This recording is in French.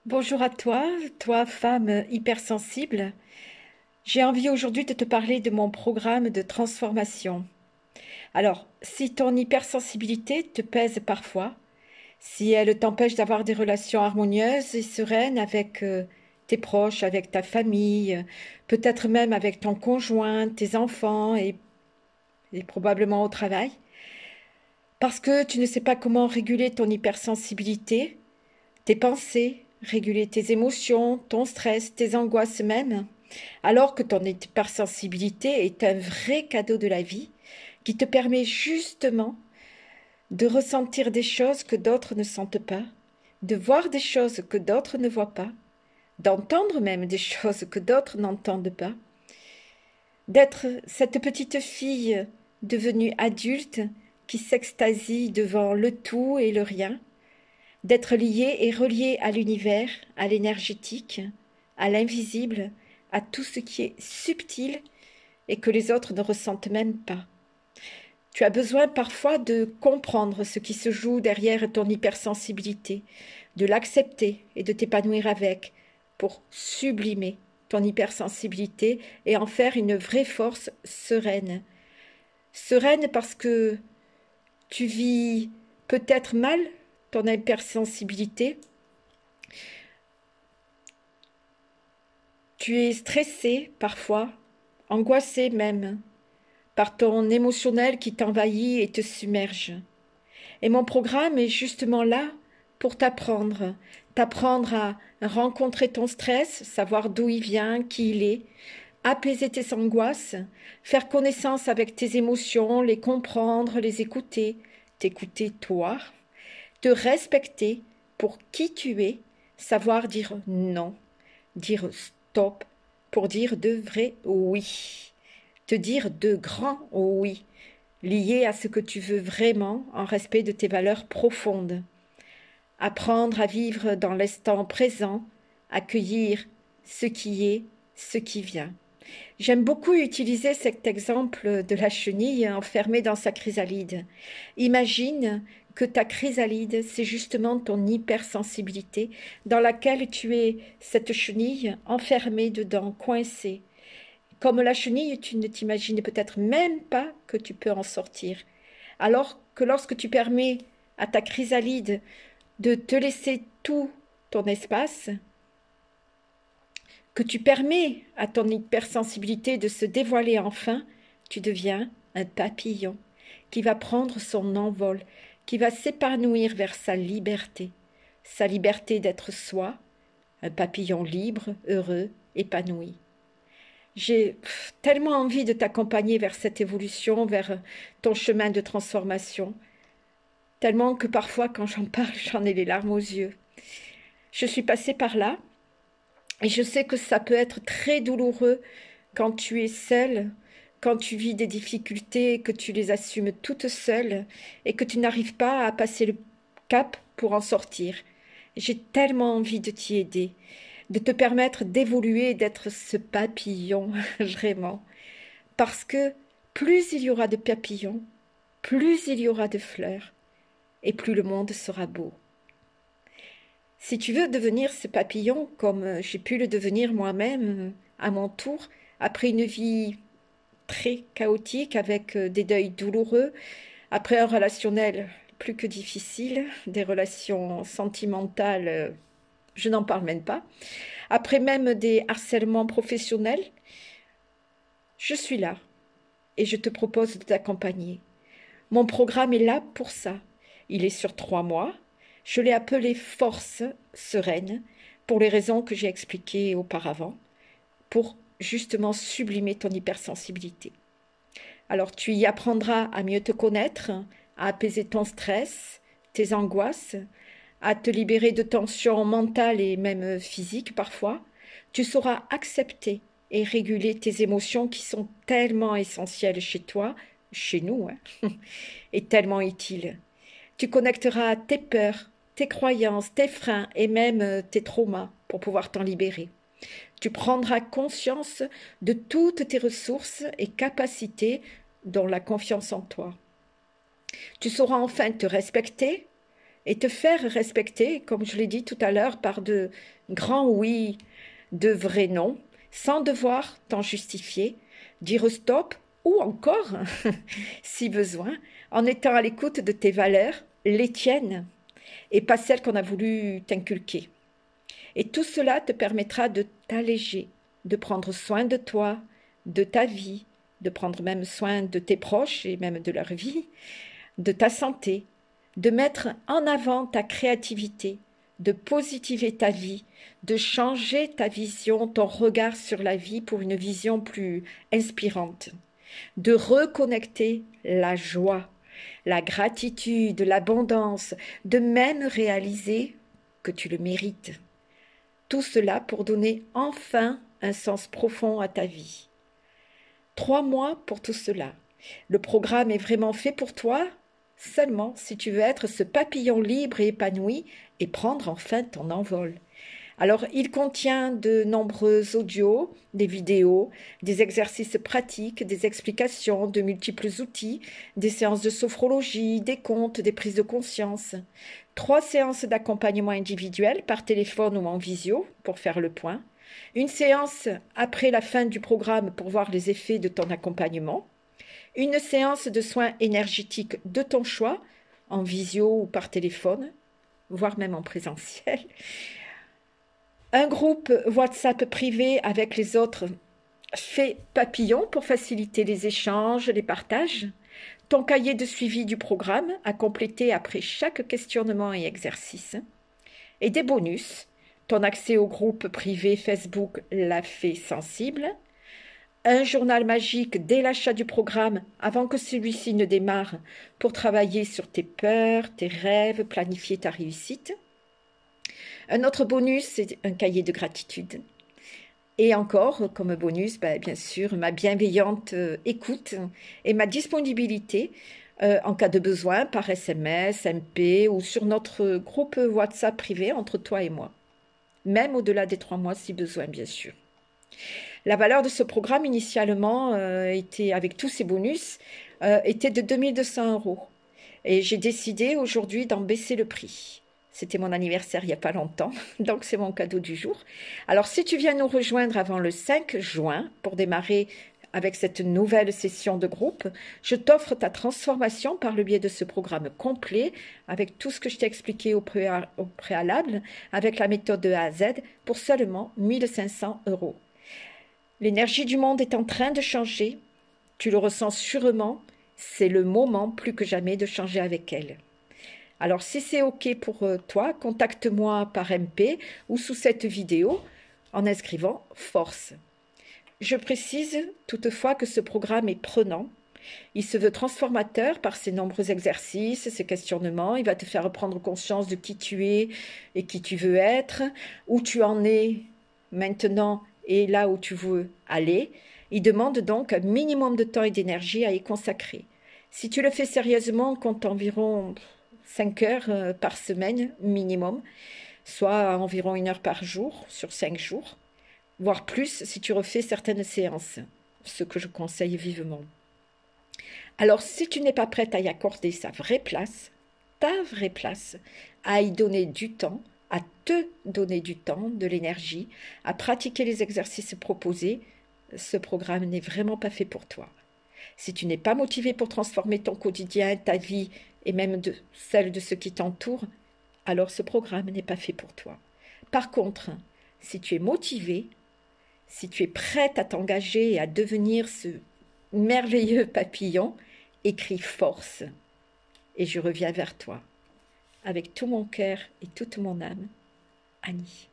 Bonjour à toi, toi femme hypersensible. J'ai envie aujourd'hui de te parler de mon programme de transformation. Alors, si ton hypersensibilité te pèse parfois, si elle t'empêche d'avoir des relations harmonieuses et sereines avec tes proches, avec ta famille, peut-être même avec ton conjoint, tes enfants et probablement au travail, parce que tu ne sais pas comment réguler ton hypersensibilité, tes pensées, réguler tes émotions, ton stress, tes angoisses même, alors que ton hypersensibilité est un vrai cadeau de la vie qui te permet justement de ressentir des choses que d'autres ne sentent pas, de voir des choses que d'autres ne voient pas, d'entendre même des choses que d'autres n'entendent pas, d'être cette petite fille devenue adulte qui s'extasie devant le tout et le rien, d'être liée et reliée à l'univers, à l'énergétique, à l'invisible, à tout ce qui est subtil et que les autres ne ressentent même pas. Tu as besoin parfois de comprendre ce qui se joue derrière ton hypersensibilité, de l'accepter et de t'épanouir avec pour sublimer ton hypersensibilité et en faire une vraie force sereine. Sereine parce que tu vis peut-être mal ton hypersensibilité, tu es stressé parfois, angoissé même, par ton émotionnel qui t'envahit et te submerge. Et mon programme est justement là pour t'apprendre, t'apprendre à rencontrer ton stress, savoir d'où il vient, qui il est, apaiser tes angoisses, faire connaissance avec tes émotions, les comprendre, les écouter, t'écouter toi, te respecter pour qui tu es, savoir dire non, dire stop pour dire de vrais oui, te dire de grands oui, liés à ce que tu veux vraiment en respect de tes valeurs profondes. Apprendre à vivre dans l'instant présent, accueillir ce qui est, ce qui vient. J'aime beaucoup utiliser cet exemple de la chenille enfermée dans sa chrysalide. Imagine que ta chrysalide, c'est justement ton hypersensibilité dans laquelle tu es cette chenille enfermée dedans, coincée. Comme la chenille, tu ne t'imagines peut-être même pas que tu peux en sortir. Alors que lorsque tu permets à ta chrysalide de te laisser tout ton espace, que tu permets à ton hypersensibilité de se dévoiler enfin, tu deviens un papillon qui va prendre son envol, qui va s'épanouir vers sa liberté d'être soi, un papillon libre, heureux, épanoui. J'ai tellement envie de t'accompagner vers cette évolution, vers ton chemin de transformation, tellement que parfois quand j'en parle, j'en ai les larmes aux yeux. Je suis passée par là et je sais que ça peut être très douloureux quand tu es seule, quand tu vis des difficultés, que tu les assumes toutes seules et que tu n'arrives pas à passer le cap pour en sortir. J'ai tellement envie de t'y aider, de te permettre d'évoluer, d'être ce papillon, vraiment. Parce que plus il y aura de papillons, plus il y aura de fleurs, et plus le monde sera beau. Si tu veux devenir ce papillon, comme j'ai pu le devenir moi-même à mon tour, après une vie très chaotique, avec des deuils douloureux, après un relationnel plus que difficile, des relations sentimentales, je n'en parle même pas, après même des harcèlements professionnels, je suis là et je te propose de t'accompagner. Mon programme est là pour ça. Il est sur 3 mois. Je l'ai appelé Force sereine pour les raisons que j'ai expliquées auparavant, pour justement sublimer ton hypersensibilité. Alors tu y apprendras à mieux te connaître, à apaiser ton stress, tes angoisses, à te libérer de tensions mentales et même physiques parfois. Tu sauras accepter et réguler tes émotions qui sont tellement essentielles chez toi, chez nous, hein, et tellement utiles. Tu connecteras tes peurs, tes croyances, tes freins et même tes traumas pour pouvoir t'en libérer. Tu prendras conscience de toutes tes ressources et capacités, dont la confiance en toi. Tu sauras enfin te respecter, et te faire respecter, comme je l'ai dit tout à l'heure, par de grands oui, de vrais non, sans devoir t'en justifier, dire stop ou encore, si besoin, en étant à l'écoute de tes valeurs, les tiennes, et pas celles qu'on a voulu t'inculquer. Et tout cela te permettra de t'alléger, de prendre soin de toi, de ta vie, de prendre même soin de tes proches et même de leur vie, de ta santé, de mettre en avant ta créativité, de positiver ta vie, de changer ta vision, ton regard sur la vie pour une vision plus inspirante, de reconnecter la joie, la gratitude, l'abondance, de même réaliser que tu le mérites. Tout cela pour donner enfin un sens profond à ta vie. 3 mois pour tout cela. Le programme est vraiment fait pour toi, seulement si tu veux être ce papillon libre et épanoui et prendre enfin ton envol. Alors, il contient de nombreux audios, des vidéos, des exercices pratiques, des explications, de multiples outils, des séances de sophrologie, des contes, des prises de conscience. 3 séances d'accompagnement individuel par téléphone ou en visio pour faire le point. Une séance après la fin du programme pour voir les effets de ton accompagnement. Une séance de soins énergétiques de ton choix, en visio ou par téléphone, voire même en présentiel. Un groupe WhatsApp privé avec les autres fait papillon pour faciliter les échanges, les partages. Ton cahier de suivi du programme à compléter après chaque questionnement et exercice. Et des bonus. Ton accès au groupe privé Facebook La Fée Sensible. Un journal magique dès l'achat du programme avant que celui-ci ne démarre pour travailler sur tes peurs, tes rêves, planifier ta réussite. Un autre bonus, c'est un cahier de gratitude. Et encore, comme bonus, bien sûr, ma bienveillante écoute et ma disponibilité en cas de besoin par SMS, MP ou sur notre groupe WhatsApp privé entre toi et moi. Même au-delà des 3 mois si besoin, bien sûr. La valeur de ce programme initialement, était, avec tous ces bonus, était de 2200 €. Et j'ai décidé aujourd'hui d'en baisser le prix. C'était mon anniversaire il n'y a pas longtemps, donc c'est mon cadeau du jour. Alors si tu viens nous rejoindre avant le 5 juin pour démarrer avec cette nouvelle session de groupe, je t'offre ta transformation par le biais de ce programme complet, avec tout ce que je t'ai expliqué au préalable, avec la méthode de A à Z, pour seulement 1500 €. L'énergie du monde est en train de changer, tu le ressens sûrement, c'est le moment plus que jamais de changer avec elle. Alors si c'est OK pour toi, contacte-moi par MP ou sous cette vidéo en inscrivant Force. Je précise toutefois que ce programme est prenant. Il se veut transformateur par ses nombreux exercices, ses questionnements. Il va te faire prendre conscience de qui tu es et qui tu veux être, où tu en es maintenant et là où tu veux aller. Il demande donc un minimum de temps et d'énergie à y consacrer. Si tu le fais sérieusement, compte environ 5 heures par semaine minimum, soit environ 1 heure par jour sur 5 jours, voire plus si tu refais certaines séances, ce que je conseille vivement. Alors si tu n'es pas prête à y accorder ta vraie place, à y donner du temps, à te donner du temps, de l'énergie, à pratiquer les exercices proposés, ce programme n'est vraiment pas fait pour toi. Si tu n'es pas motivé pour transformer ton quotidien, ta vie et même celle de ceux qui t'entourent, alors ce programme n'est pas fait pour toi. Par contre, si tu es motivé, si tu es prête à t'engager et à devenir ce merveilleux papillon, écris Force et je reviens vers toi. Avec tout mon cœur et toute mon âme, Annie.